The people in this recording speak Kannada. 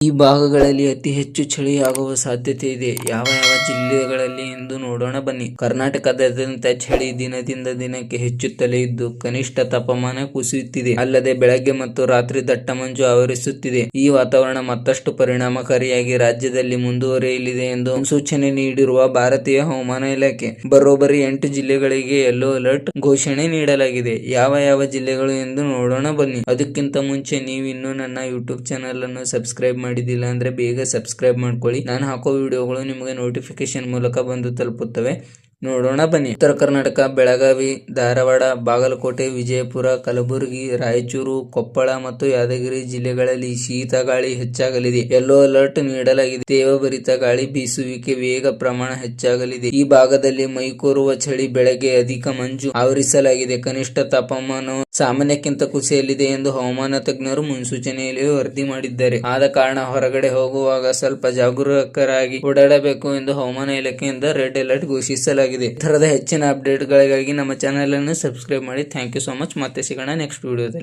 ಈ ಭಾಗಗಳಲ್ಲಿ ಅತಿ ಹೆಚ್ಚು ಚಳಿಯಾಗುವ ಸಾಧ್ಯತೆ ಇದೆ. ಯಾವ ಯಾವ ಜಿಲ್ಲೆಗಳಲ್ಲಿ ಎಂದು ನೋಡೋಣ ಬನ್ನಿ. ಕರ್ನಾಟಕದಾದ್ಯಂತ ಚಳಿ ದಿನದಿಂದ ದಿನಕ್ಕೆ ಹೆಚ್ಚುತ್ತಲೇ ಇದ್ದು ಕನಿಷ್ಠ ತಾಪಮಾನ ಕುಸಿಯುತ್ತಿದೆ. ಅಲ್ಲದೆ ಬೆಳಗ್ಗೆ ಮತ್ತು ರಾತ್ರಿ ದಟ್ಟ ಮಂಜು ಆವರಿಸುತ್ತಿದೆ. ಈ ವಾತಾವರಣ ಮತ್ತಷ್ಟು ಪರಿಣಾಮಕಾರಿಯಾಗಿ ರಾಜ್ಯದಲ್ಲಿ ಮುಂದುವರಿಯಲಿದೆ ಎಂದು ಮುನ್ಸೂಚನೆ ನೀಡಿರುವ ಭಾರತೀಯ ಹವಾಮಾನ ಇಲಾಖೆ ಬರೋಬ್ಬರಿ 8 ಜಿಲ್ಲೆಗಳಿಗೆ ಯೆಲ್ಲೋ ಅಲರ್ಟ್ ಘೋಷಣೆ ನೀಡಲಾಗಿದೆ. ಯಾವ ಯಾವ ಜಿಲ್ಲೆಗಳು ಎಂದು ನೋಡೋಣ ಬನ್ನಿ. ಅದಕ್ಕಿಂತ ಮುಂಚೆ ನೀವು ಇನ್ನೂ ನನ್ನ ಯೂಟ್ಯೂಬ್ ಚಾನಲ್ ಅನ್ನು ಸಬ್ಸ್ಕ್ರೈಬ್ ಮಾಡಿದ್ದಿಲ್ಲ ಅಂದ್ರೆ ಬೇಗ ಸಬ್ಸ್ಕ್ರೈಬ್ ಮಾಡ್ಕೊಳ್ಳಿ. ನಾನು ಹಾಕೋ ವಿಡಿಯೋಗಳು ನಿಮಗೆ ನೋಟಿಫಿಕೇಶನ್ ಮೂಲಕ ಬಂದು ತಲುಪುತ್ತವೆ. ನೋಡೋಣ ಬನ್ನಿ. ಉತ್ತರ ಕರ್ನಾಟಕ, ಬೆಳಗಾವಿ, ಧಾರವಾಡ, ಬಾಗಲಕೋಟೆ, ವಿಜಯಪುರ, ಕಲಬುರಗಿ, ರಾಯಚೂರು, ಕೊಪ್ಪಳ ಮತ್ತು ಯಾದಗಿರಿ ಜಿಲ್ಲೆಗಳಲ್ಲಿ ಶೀತ ಗಾಳಿ ಹೆಚ್ಚಾಗಲಿದೆ. ಯೆಲ್ಲೋ ಅಲರ್ಟ್ ನೀಡಲಾಗಿದೆ. ತೇವಭರಿತ ಗಾಳಿ ಬೀಸುವಿಕೆ, ವೇಗ ಪ್ರಮಾಣ ಹೆಚ್ಚಾಗಲಿದೆ. ಈ ಭಾಗದಲ್ಲಿ ಮೈಕೊರುವ ಚಳಿ, ಬೆಳಗ್ಗೆ ಅಧಿಕ ಮಂಜು ಆವರಿಸಲಾಗಿದೆ. ಕನಿಷ್ಠ ತಾಪಮಾನವು ಸಾಮಾನ್ಯಕ್ಕಿಂತ ಕುಸಿಯಲಿದೆ ಎಂದು ಹವಾಮಾನ ತಜ್ಞರು ಮುನ್ಸೂಚನೆಯಲ್ಲಿ ವರದಿ ಮಾಡಿದ್ದಾರೆ. ಆದ ಕಾರಣ ಹೊರಗಡೆ ಹೋಗುವಾಗ ಸ್ವಲ್ಪ ಜಾಗರೂಕರಾಗಿ ಓಡಾಡಬೇಕು ಎಂದು ಹವಾಮಾನ ಇಲಾಖೆಯಿಂದ ರೆಡ್ ಅಲರ್ಟ್ ಘೋಷಿಸಲಾಗಿದೆ. ಈ ತರದ ಹೆಚ್ಚಿನ ಅಪ್ಡೇಟ್ ಗಳಿಗಾಗಿ ನಮ್ಮ ಚಾನೆಲ್ ಅನ್ನು ಸಬ್ಸ್ಕ್ರೈಬ್ ಮಾಡಿ. Thank you so much. ಮತ್ತೆ ಸಿಗೋಣ ನೆಕ್ಸ್ಟ್ ವಿಡಿಯೋದಲ್ಲಿ.